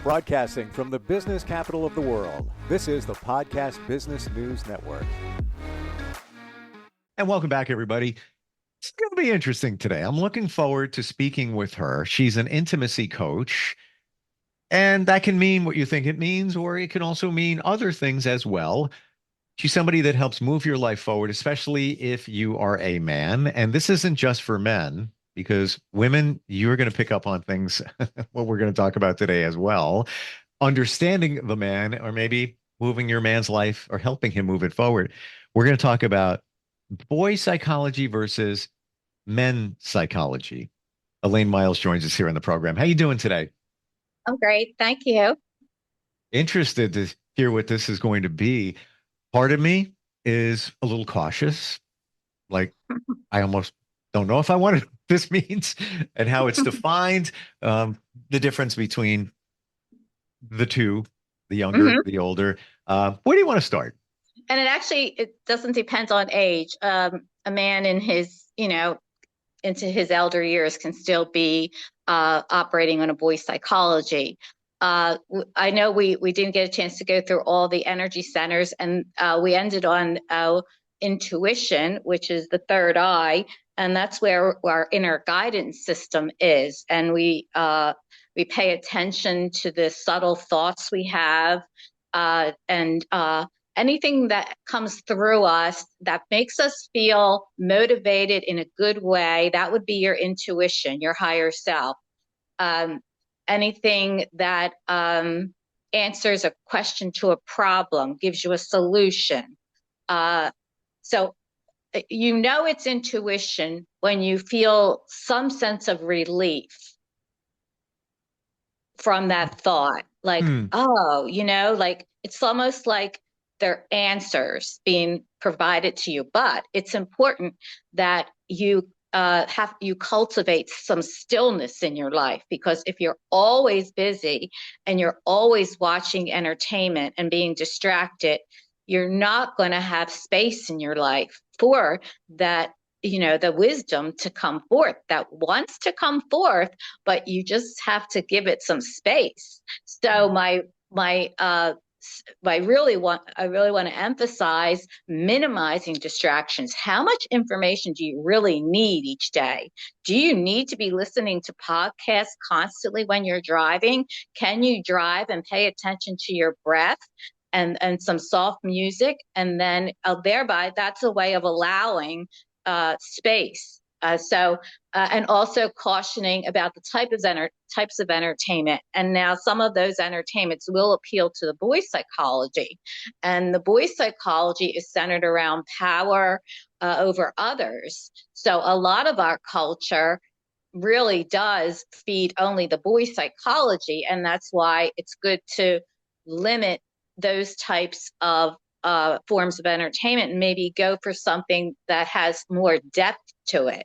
Broadcasting from the business capital of the world, this is the Podcast Business News Network. And welcome back, everybody. It's going to be interesting today. I'm looking forward to speaking with her. She's an intimacy coach, and that can mean what you think it means, or it can also mean other things as well. She's somebody that helps move your life forward, especially if you are a man. And this isn't just for men, because women, you're going to pick up on things, what we're going to talk about today as well. Understanding the man, or maybe moving your man's life or helping him move it forward. We're going to talk about boy psychology versus men psychology. Elaine Miles joins us here in the program. How you doing today? I'm great. Thank you. Interested to hear what this is going to be. Part of me is a little cautious. Like, I almost don't know if I want what this means and how it's defined. The difference between the two, the younger, the older. Where do you want to start? And it doesn't depend on age. A man in his, into his elder years can still be operating on a boy psychology. I know we didn't get a chance to go through all the energy centers, and we ended on intuition, which is the third eye, and that's where our inner guidance system is. And we pay attention to the subtle thoughts we have, and anything that comes through us that makes us feel motivated in a good way. That would be your intuition, your higher self. Anything that answers a question to a problem, gives you a solution. So it's intuition when you feel some sense of relief from that thought. Like, like it's almost like they're answers being provided to you. But it's important that you cultivate some stillness in your life, because if you're always busy and you're always watching entertainment and being distracted, you're not going to have space in your life for that, the wisdom to come forth that wants to come forth, but you just have to give it some space. So I really want to emphasize minimizing distractions. How much information do you really need each day? Do you need to be listening to podcasts constantly when you're driving? Can you drive and pay attention to your breath and some soft music? And then thereby, that's a way of allowing space. And also cautioning about the types of entertainment. And now some of those entertainments will appeal to the boy psychology. And the boy psychology is centered around power over others. So a lot of our culture really does feed only the boy psychology. And that's why it's good to limit those types of forms of entertainment and maybe go for something that has more depth to it.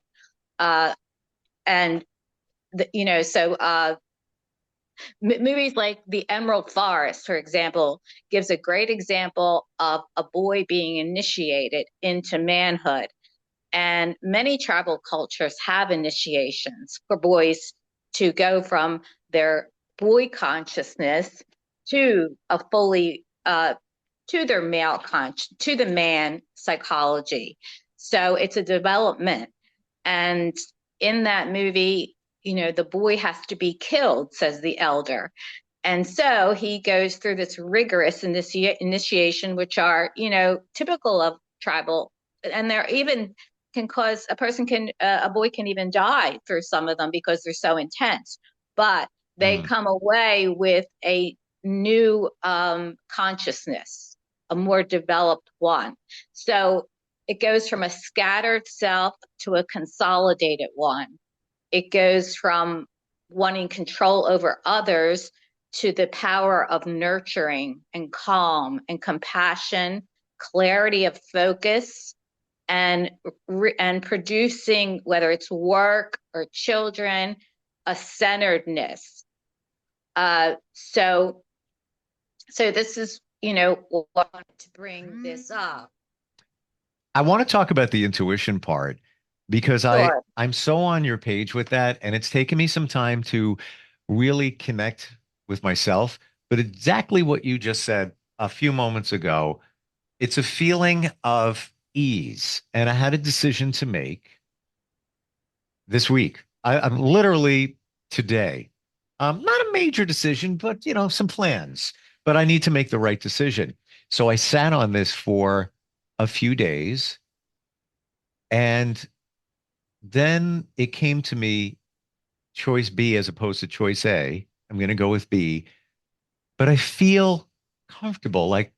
Movies like The Emerald Forest, for example, gives a great example of a boy being initiated into manhood. And many tribal cultures have initiations for boys to go from their boy consciousness to a fully to their to the man psychology. So it's a development. And in that movie, the boy has to be killed, says the elder. And so he goes through this rigorous initiation, which are, typical of tribal. And they're even can cause a boy can even die through some of them because they're so intense. But they come away with a new consciousness, a more developed one. So it goes from a scattered self to a consolidated one. It goes from wanting control over others to the power of nurturing and calm and compassion, clarity of focus, and producing, whether it's work or children, a centeredness. So this is, what I wanted to bring this up. I want to talk about the intuition part because Sure. I'm so on your page with that, and it's taken me some time to really connect with myself, but exactly what you just said a few moments ago. It's a feeling of ease. And I had a decision to make this week. I'm literally today. Not a major decision, but some plans. But I need to make the right decision. So I sat on this for a few days, and then it came to me choice B as opposed to choice A. I'm going to go with B, but I feel comfortable. Like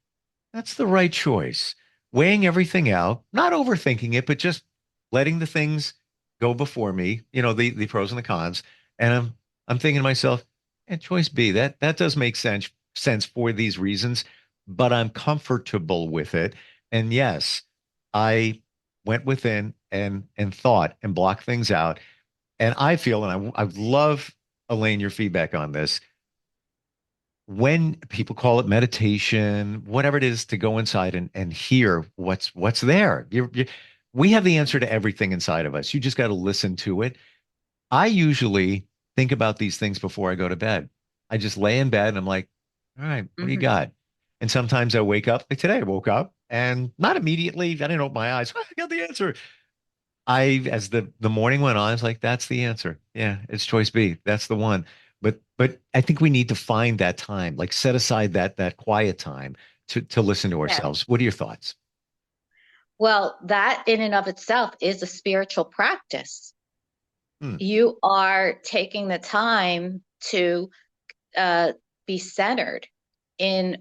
that's the right choice. Weighing everything out, not overthinking it, but just letting the things go before me, the pros and the cons. And I'm thinking to myself, and choice B, that does make sense for these reasons, but I'm comfortable with it. And yes, I went within and thought and blocked things out. And I feel, and I love, Elaine, your feedback on this, when people call it meditation, whatever it is, to go inside and hear what's there. We have the answer to everything inside of us. You just got to listen to it. I usually think about these things before I go to bed. I just lay in bed and I'm like, all right, what do you Mhm. got? And sometimes I wake up, like today I woke up and not immediately, I didn't open my eyes. "Oh, I got the answer. As the morning went on, I was like, that's the answer. Yeah, it's choice B. That's the one. But I think we need to find that time, like set aside that quiet time to listen to Yeah. ourselves. What are your thoughts? Well, that in and of itself is a spiritual practice. Hmm. You are taking the time to uh, be centered and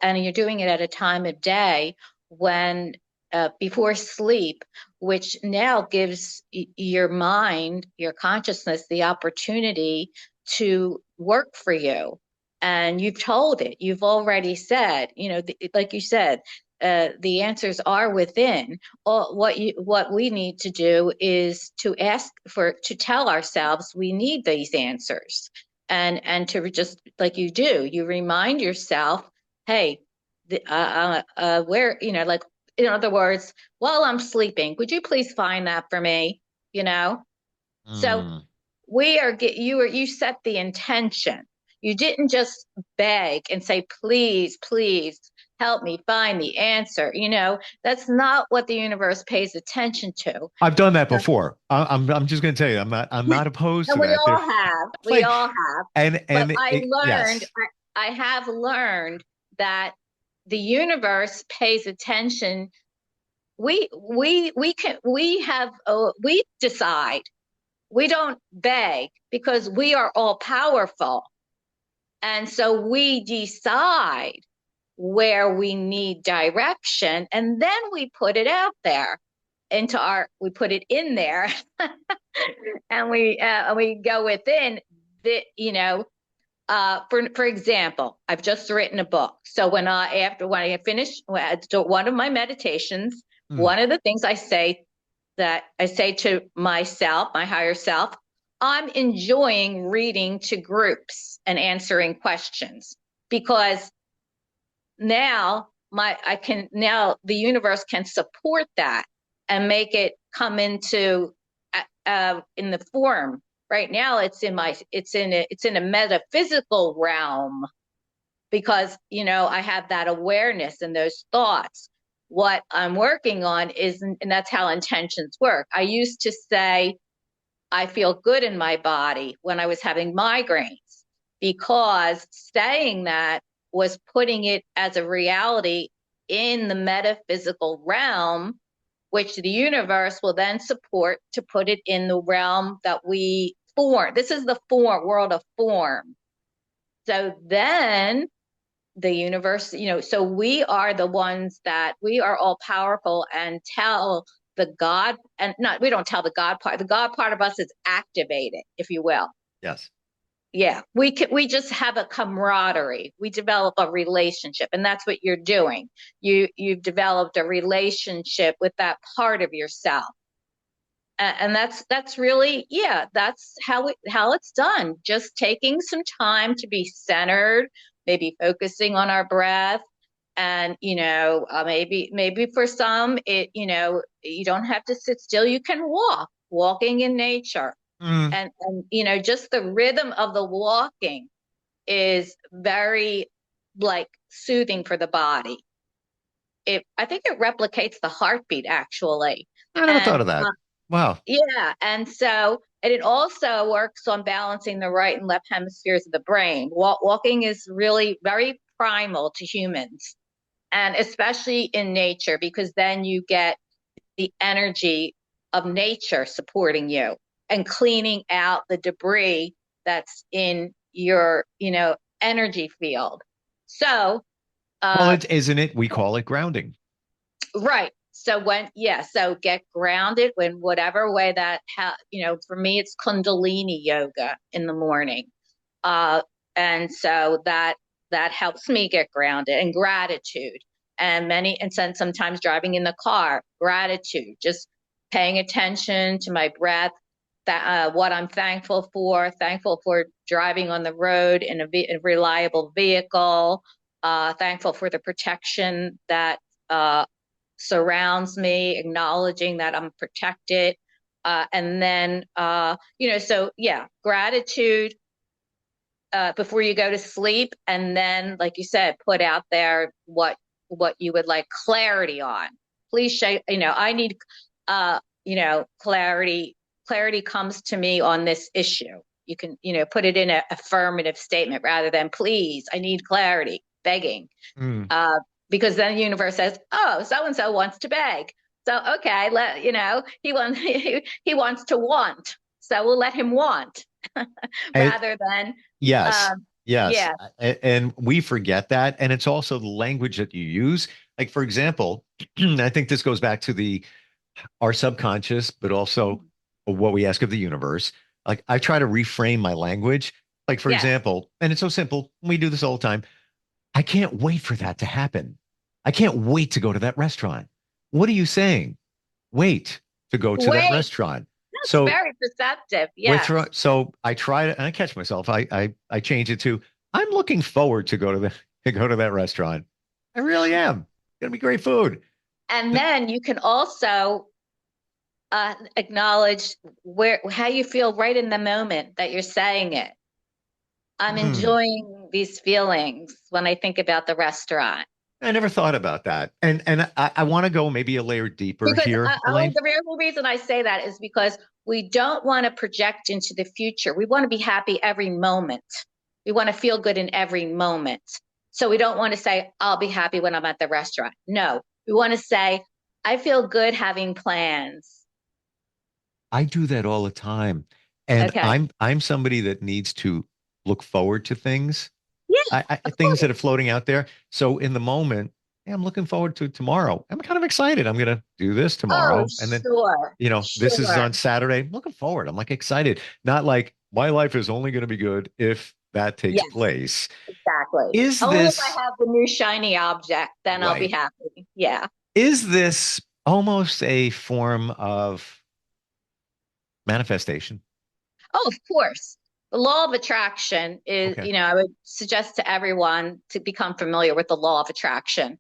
you're doing it at a time of day when before sleep, which now gives your mind, your consciousness, the opportunity to work for you. And you've told it, you've already said, like you said, the answers are within. What we need to do is to tell ourselves we need these answers, and to just like you do, you remind yourself, hey, where, like, in other words, while I'm sleeping, would you please find that for me? You know, so Mm. you set the intention. You didn't just beg and say, please, please help me find the answer. That's not what the universe pays attention to. I've done that before. I'm just going to tell you, I'm not opposed And to we that. There, all have. We like, all have. But yes. I have learned that the universe pays attention. We decide. We don't beg because we are all powerful. And so we decide where we need direction, and then we put it out there we put it in there, and we go within the, for example, I've just written a book. So when I finish one of my meditations, Mm. one of the things I say to myself, my higher self, I'm enjoying reading to groups and answering questions, because now the universe can support that and make it come into in the form. Right now it's in a metaphysical realm, because I have that awareness and those thoughts. What I'm working on is, and that's how intentions work. I used to say I feel good in my body when I was having migraines, because saying that was putting it as a reality in the metaphysical realm, which the universe will then support to put it in the realm that we form. This is the form world of form. So then the universe, so we are the ones that we are all powerful and tell the God, and not, we don't tell the God part of us is activated, if you will. Yes. Yeah, we just have a camaraderie. We develop a relationship, and that's what you're doing. You've developed a relationship with that part of yourself. And that's really, yeah, that's how it's done. Just taking some time to be centered, maybe focusing on our breath. And maybe for some, you don't have to sit still. You can walking in nature, Mm. and just the rhythm of the walking. is very like soothing for the body. I think it replicates the heartbeat actually. I never thought And of that. Wow. yeah, and it also works on balancing the right and left hemispheres of the brain. Walking is really very primal to humans, and especially in nature, because then you get the energy of nature supporting you and cleaning out the debris that's in your, energy field. So, Well, uh, isn't it? We call it grounding. right. So get grounded in whatever way for me, it's Kundalini yoga in the morning. Uh, and so that helps me get grounded, and gratitude. And sometimes driving in the car, gratitude, just paying attention to my breath, that what I'm thankful for driving on the road in a reliable vehicle, thankful for the protection that surrounds me, acknowledging that I'm protected. And then, so yeah, gratitude before you go to sleep. And then, like you said, put out there what you would like clarity on. Please show, I need, clarity. Clarity comes to me on this issue. You can, put it in an affirmative statement rather than please, I need clarity, begging. Mm. Because then the universe says, "Oh, so and so wants to beg. So okay, he wants he wants to want. So we'll let him want And rather than yes, um, yes. yeah, And we forget that. And it's also the language that you use. Like, for example, I think this goes back to our subconscious, but also what we ask of the universe. Like, I try to reframe my language. Like, for yes, example, and it's so simple. We do this all the time. I can't wait for that to happen. I can't wait to go to that restaurant. What are you saying? Wait to go to that wait. restaurant. That's So very perceptive. with Yes, so I try to and I catch myself. I change it to I'm looking forward to go to the to go to that restaurant. I really am. It's gonna be great food. and then you can also acknowledge where how you feel right in the moment that you're saying it. I'm Hmm. enjoying these feelings when I think about the restaurant. I never thought about that. And I want to go maybe a layer deeper Because here, Elaine. the real reason I say that is because we don't want to project into the future. We want to be happy every moment. We want to feel good in every moment. So we don't want to say, I'll be happy when I'm at the restaurant. No, we want to say, I feel good having plans. I do that all the time. And Okay. I'm somebody that needs to look forward to things. Yeah, of Things that course. are floating out there. So in the moment, hey, I'm looking forward to tomorrow. I'm kind of excited. I'm gonna do this Oh, tomorrow. And then, sure. this is Sure. on Saturday. I'm looking forward. I'm like excited. Not like my life is only gonna be good if that takes Yes, place. exactly. Is Only if this I have the new shiny object, then I'll be right? happy. Yeah. Is this almost a form of manifestation? Oh, of course. The law of attraction is, Okay. I would suggest to everyone to become familiar with the law of attraction.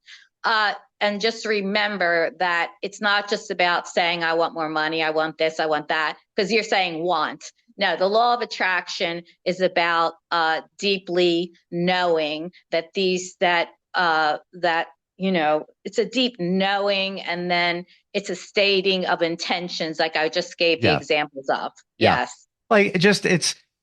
And just remember that it's not just about saying, I want more money, I want this, I want that, because you're saying want. No, the law of attraction is about deeply knowing that it's a deep knowing, and then it's a stating of intentions, like I just gave the Yeah. examples of. Yeah. Yes. Like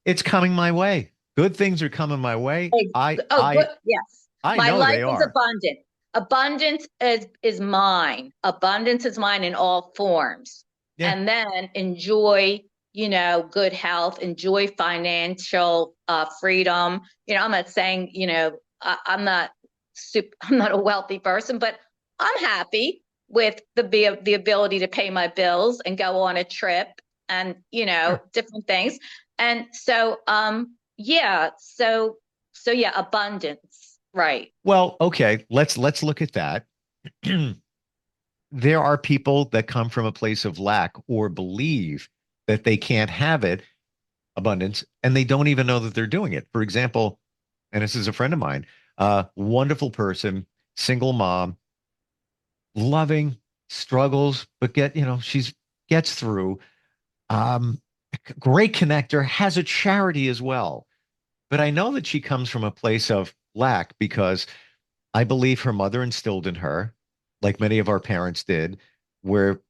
it's coming my way. Good things are coming my way. Oh, good. Yes. I My know life they is are. abundant. Abundance is mine. Abundance is mine in all forms. Yeah. And then enjoy, good health, enjoy financial freedom. I'm not saying, I'm not I'm not a wealthy person, but I'm happy with the ability to pay my bills and go on a trip and, Sure. different things. And so, yeah, so yeah, abundance, right? Well, okay, let's look at that. There are people that come from a place of lack or believe that they can't have it, abundance, and they don't even know that they're doing it. For example, and this is a friend of mine, wonderful person, single mom, loving, struggles, but she's gets through. Um, Great connector, has a charity as well. but I know that she comes from a place of lack because I believe her mother instilled in her, like many of our parents did, where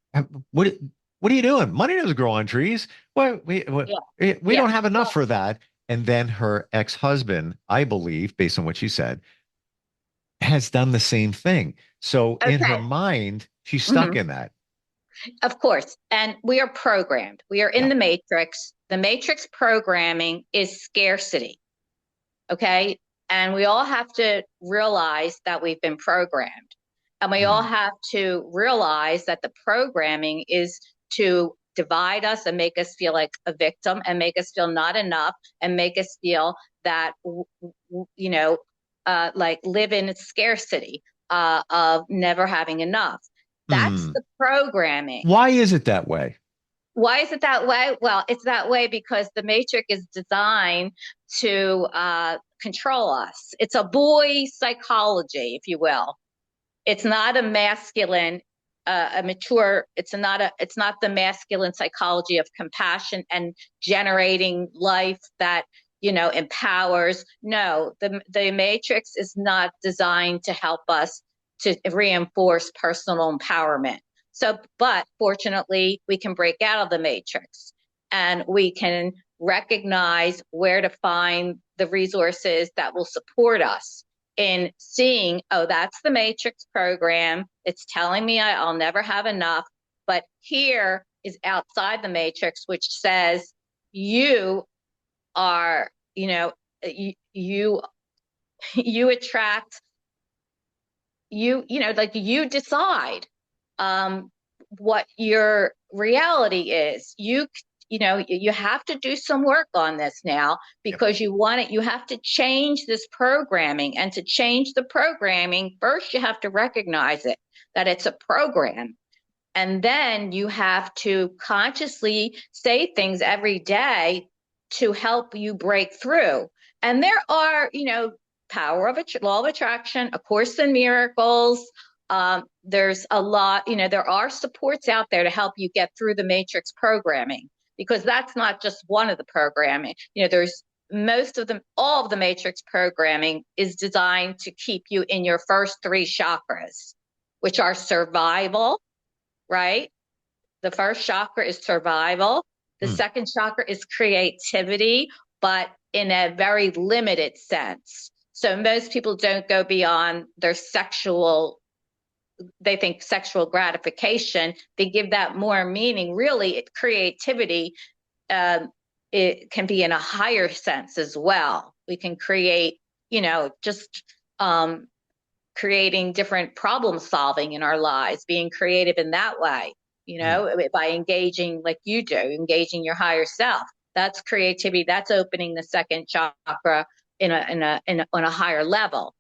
what what are you doing? Money doesn't grow on trees. Yeah. We Yeah. don't have enough Well, for that. And then her ex-husband, I believe, based on what she said, has done the same thing. So in her okay. mind, she's stuck Mhm. in that. Of course. And we are programmed. We are in Yeah. the matrix. The matrix programming is scarcity. Okay. And we all have to realize that we've been programmed. And we all Mm. have to realize that the programming is to divide us and make us feel like a victim and make us feel not enough and make us feel that, like live in scarcity of never having enough. That's Mm. the programming. Why is it that way? Why is it that way? Well, it's that way because the matrix is designed to control us. It's a boy psychology, if you will. It's not a masculine, a mature. It's not the masculine psychology of compassion and generating life that empowers. No, the matrix is not designed to help us to reinforce personal empowerment. So, but fortunately, we can break out of the matrix and we can recognize where to find the resources that will support us in seeing, oh, that's the matrix program. It's telling me I'll never have enough. But here is outside the matrix, which says you are, you you attract like you decide um what your reality is. You have to do some work on this now Yep. because you have to change this programming, and to change the programming first you have to recognize it, that it's a program, and then you have to consciously say things every day to help you break through. And there are, power of law of attraction, A Course in Miracles. There's a lot, there are supports out there to help you get through the matrix programming, because that's not just one of the programming. There's most of them, all of the matrix programming is designed to keep you in your first three chakras, which are survival, right? The first chakra is survival. The Mm. second chakra is creativity, but in a very limited sense. So most people don't go beyond their they think sexual gratification. They give that more meaning. Really, creativity, it can be in a higher sense as well. We can create, just creating different problem solving in our lives, being creative in that way, Mm. by engaging like you do, engaging your higher self. That's creativity. That's opening the second chakra on a higher level.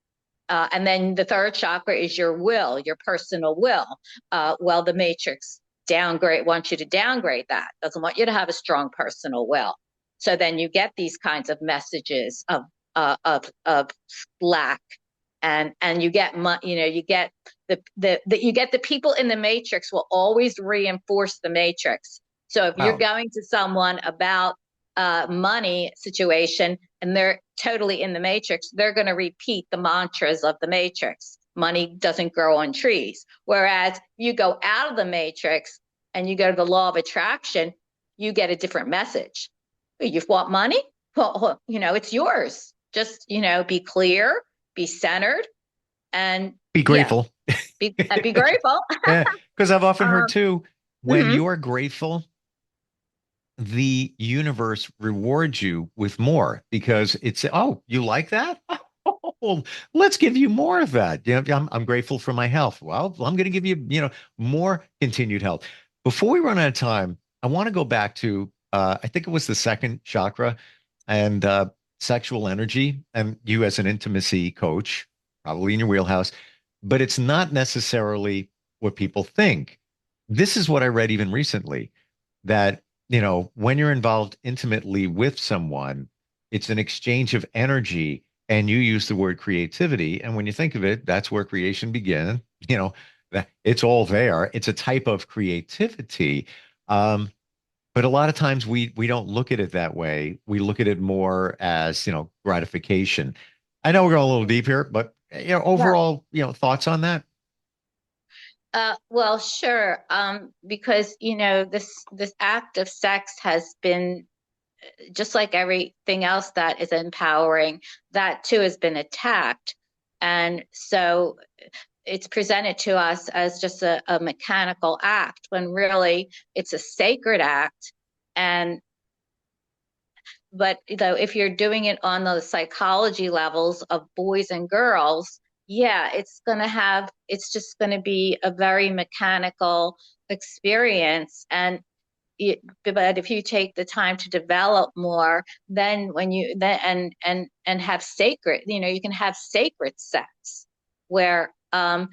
And then the third chakra is your will, your personal will. Well, the matrix wants you to downgrade that, doesn't want you to have a strong personal will. So then you get these kinds of messages of lack, and you get you get you get the people in the matrix will always reinforce the matrix. So if you're Wow. going to someone about money situation and they're totally in the matrix, they're going to repeat the mantras of the matrix. Money doesn't grow on trees. Whereas you go out of the matrix and you go to the law of attraction, you get a different message. You want money? Well, it's yours. Just, be clear, be centered, and Be yeah, grateful. be grateful. Yeah, because I've often heard um, too, when mhm. you're grateful, the universe rewards you with more because it's, oh, you like that? Oh, let's give you more of that. I'm grateful for my health. Well, I'm going to give you, more continued health. Before we run out of time, I want to go back to, I think it was the second chakra and sexual energy, and you as an intimacy coach, probably in your wheelhouse, but it's not necessarily what people think. This is what I read even recently that, when you're involved intimately with someone, it's an exchange of energy. And you use the word creativity. And when you think of it, that's where creation began. That it's all there. It's a type of creativity. Um, But a lot of times we don't look at it that way. We look at it more as, gratification. I know we're going a little deep here, but Yeah. overall, thoughts on that? Well, sure. Because this act of sex has been just like everything else that is empowering, that too has been attacked. And so it's presented to us as just a mechanical act when really it's a sacred act. And but if you're doing it on the psychology levels of boys and girls, yeah, it's just going to be a very mechanical experience. But if you take the time to develop more, then when you then and have sacred, you can have sacred sex where and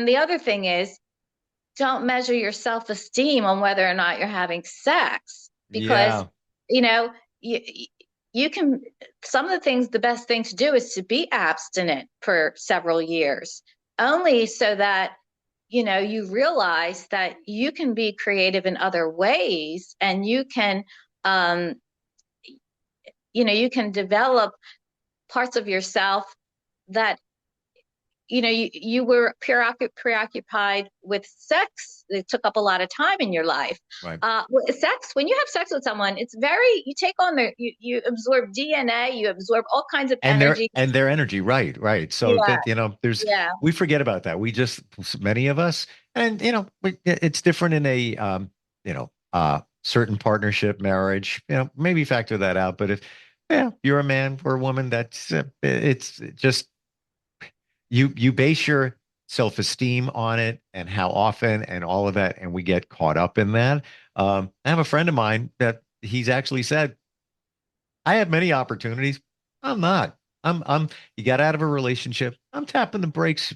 the other thing is, don't measure your self-esteem on whether or not you're having sex, because Yeah. you know you you can some of the things, the best thing to do is to be abstinent for several years, only so that you realize that you can be creative in other ways, and um you can develop parts of yourself that you were preoccupied with sex. It took up a lot of time in your life. Right. Sex, when you have sex with someone, you take on you absorb DNA, you absorb all kinds of And energy. their energy, right, right. So Yeah, that, there's yeah. we forget about that. We just many of us, and it's different in a certain partnership, marriage. Maybe factor that out. But if you're a man or a woman, that's it's just you base your self-esteem on it and how often and all of that, and we get caught up in that. I have a friend of mine that he's actually said, I have many opportunities. I'm not. You got out of a relationship. I'm tapping the brakes,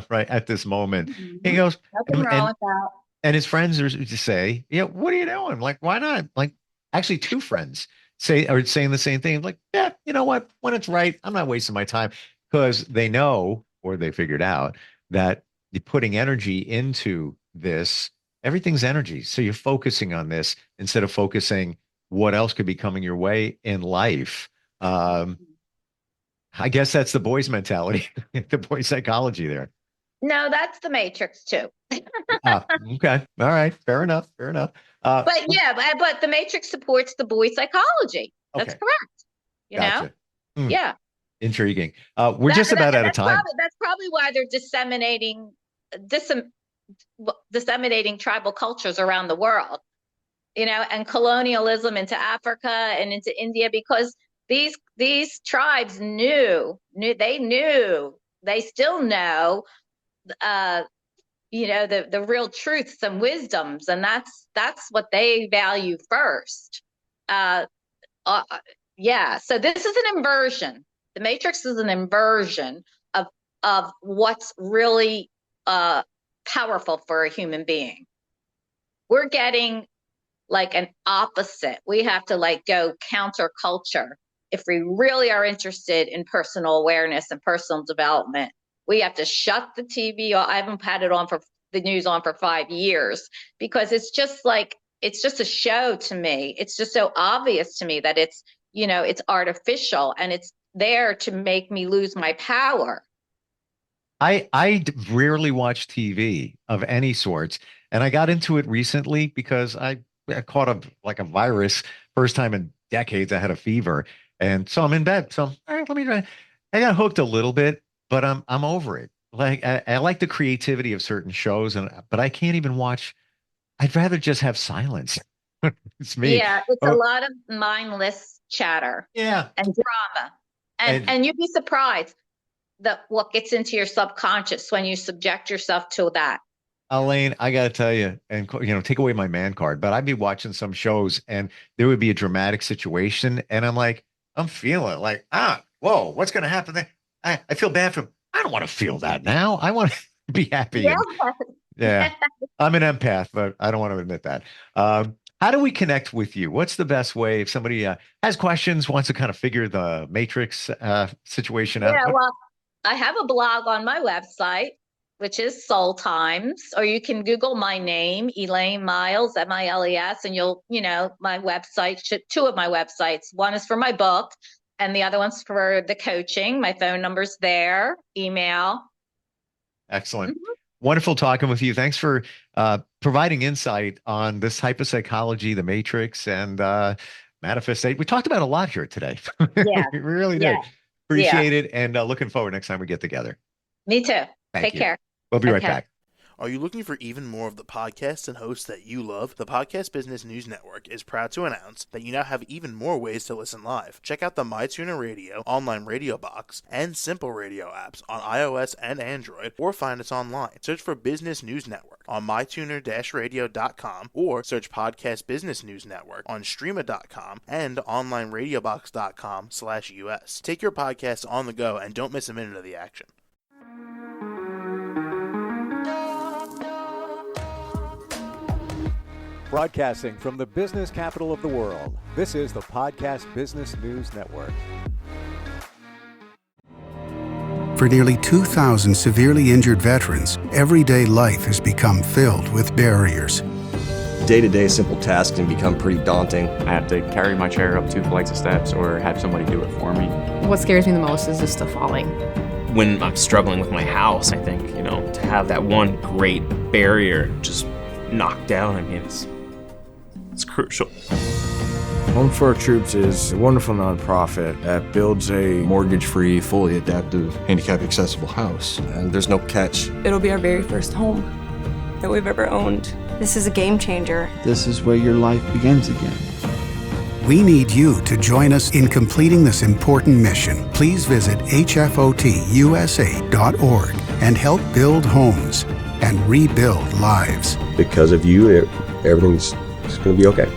right at this moment. He Mhm. goes, Nothing and, wrong and with that. and his friends are to say, yeah, what are you doing? Like, why not? Like, actually, two friends are saying the same thing. Like, yeah, you know what? When it's right, I'm not wasting my time, because they know, or they figured out, that you're putting energy into this. Everything's energy. So you're focusing on this instead of focusing what else could be coming your way in life. Um, I guess that's the boys' mentality, the boys' psychology there. No, that's the Matrix too. Okay. All right. Fair enough. Fair enough. Uh, But yeah, but the Matrix supports the boy psychology. That's okay. correct. You know? Gotcha. Hmm, Yeah. intriguing. We're just about out of time. That's probably why they're disseminating tribal cultures around the world, and colonialism into Africa and into India, because these tribes knew, they still know, uh, the real truths and wisdoms, and that's what they value first. Uh, uh, yeah. So this is an inversion. The Matrix is an inversion of what's really powerful for a human being. We're getting like an opposite. We have to like go counterculture if we really are interested in personal awareness and personal development. We have to shut the TV off. I haven't had the news on for 5 years, because it's just a show to me. It's just so obvious to me that it's artificial, and it's there to make me lose my power. Rarely watch TV of any sorts, and I got into it recently because I caught a virus. First time in decades. I had a fever, and so I'm in bed. So all right, let me try. I got hooked a little bit, but I'm over it. Like I like the creativity of certain shows, but I can't even watch. I'd rather just have silence. It's me. Yeah, it's a Oh, lot of mindless chatter yeah. and drama. And And and you'd be surprised that what gets into your subconscious when you subject yourself to that. Elaine, I got to tell you, and take away my man card, but I'd be watching some shows and there would be a dramatic situation, and I'm like, I'm feeling it, like, whoa, what's going to happen there? I feel bad for him. I don't want to feel that now. I want to be happy, Yeah. and yeah, I'm an empath, but I don't want to admit that. How do we connect with you? What's the best way if somebody has questions, wants to kind of figure the matrix situation out? Yeah, well, I have a blog on my website, which is Soul Tymes, or you can Google my name, Elaine Miles, Miles, and you'll, my website, two of my websites. One is for my book, and the other one's for the coaching. My phone number's there, email. Excellent. Wonderful talking with you. Thanks for providing insight on this type of psychology, the matrix, and manifestation. We talked about a lot here today. Yeah. We really did. Appreciate it. And looking forward next time we get together. Me too. Take care. We'll be right back. Are you looking for even more of the podcasts and hosts that you love? The Podcast Business News Network is proud to announce that you now have even more ways to listen live. Check out the MyTuner Radio, online radio box, and Simple Radio apps on iOS and Android, or find us online. Search for Business News Network on mytuner-radio.com, or search Podcast Business News Network on streama.com and onlineradiobox.com/US. Take your podcast on the go and don't miss a minute of the action. Broadcasting from the business capital of the world, this is the Podcast Business News Network. For nearly 2,000 severely injured veterans, everyday life has become filled with barriers. Day-to-day simple tasks can become pretty daunting. I have to carry my chair up 2 flights of steps or have somebody do it for me. What scares me the most is just the falling. When I'm struggling with my house, I think, to have that one great barrier just knocked down, it's crucial. Home for Our Troops is a wonderful nonprofit that builds a Mortgage-free, fully adaptive, handicap-accessible house. And there's no catch. It'll be our very first home that we've ever owned. This is a game changer. This is where your life begins again. We need you to join us in completing this important mission. Please visit hfotusa.org and help build homes and rebuild lives. Because of you, everything's going to be okay.